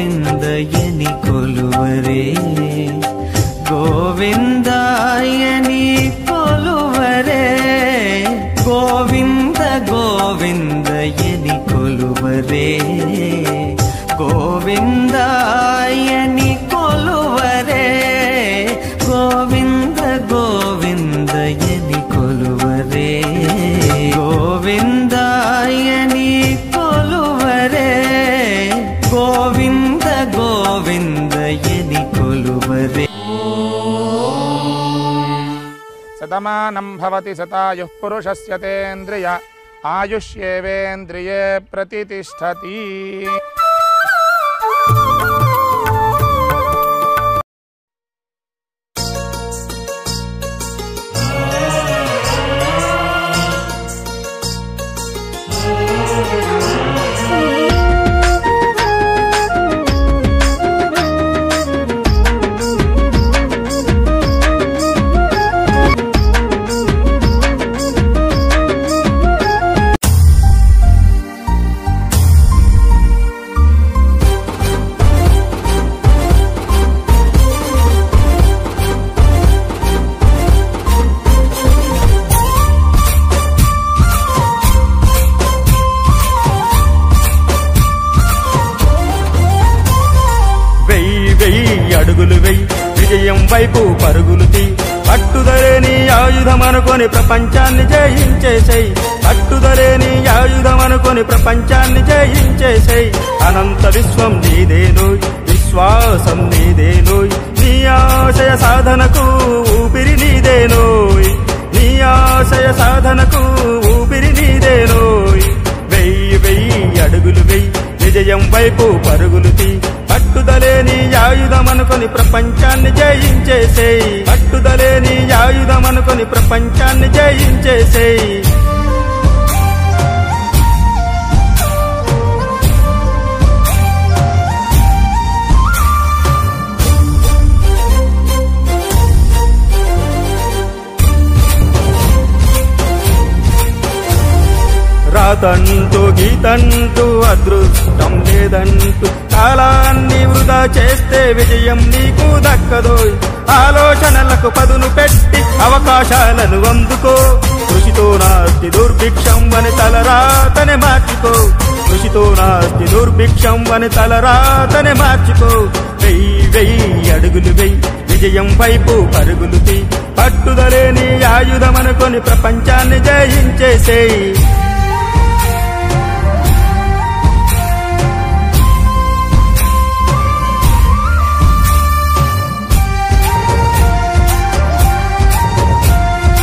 గోవిందయని కొలువరే గోవిందాయని కొలువరే గోవింద గోవిందయని కొలువరే గోవిందాయని కొలువరే గోవింద గోవిందయని కొలువరే గోవిందాయని కొలువరే గోవింద గోవిందయని కొలువరే శతమానం భవతి శతాయుః పురుషస్య తేంద్రియ ఆయుష్యేవేంద్రియే ప్రతిష్ఠతి. అడుగులు వెయ్యి విజయం వైపు పరుగులు తీ పట్టుదలేని ఆయుధమనుకొని ప్రపంచాన్ని జయించేసేయ్ పట్టుదలేని ఆయుధమనుకొని ప్రపంచాన్ని జయించేసేయ్ అనంత విశ్వం నీదేనోయ్ విశ్వాసం నీదేనోయ్ నీ ఆశయ సాధనకు ఊపిరి నీదేనోయ్ నీ ఆశయ సాధనకు ఊపిరి నీదేనోయ్ వెయ్యి అడుగులు వెయ్యి విజయం వైపు పరుగులు తీ పట్టుదలేని ఆయుధమనుకొని ప్రపంచాన్ని జయించేసేయ్ పట్టుదలేని ఆయుధమనుకొని ప్రపంచాన్ని జయించేసేయ్. రాతంటూ గీతంటూ అదృష్టం లేదంటూ కాలాన్ని వృధా చేస్తే విజయం నీకు దక్కదోయ్ ఆలోచనలకు పదును పెట్టి అవకాశాలను అందుకో కృషితో నాస్తి దుర్భిక్షం అని తలరాతనే మార్చుకో కృషితో నాస్తి దుర్భిక్షం అని తలరాతనే మార్చుకో వెయ్యి అడుగులు వెయ్యి విజయం వైపు పరుగులు తీ పట్టుదలేని ఆయుధమనుకొని ప్రపంచాన్ని జయించేసేయ్.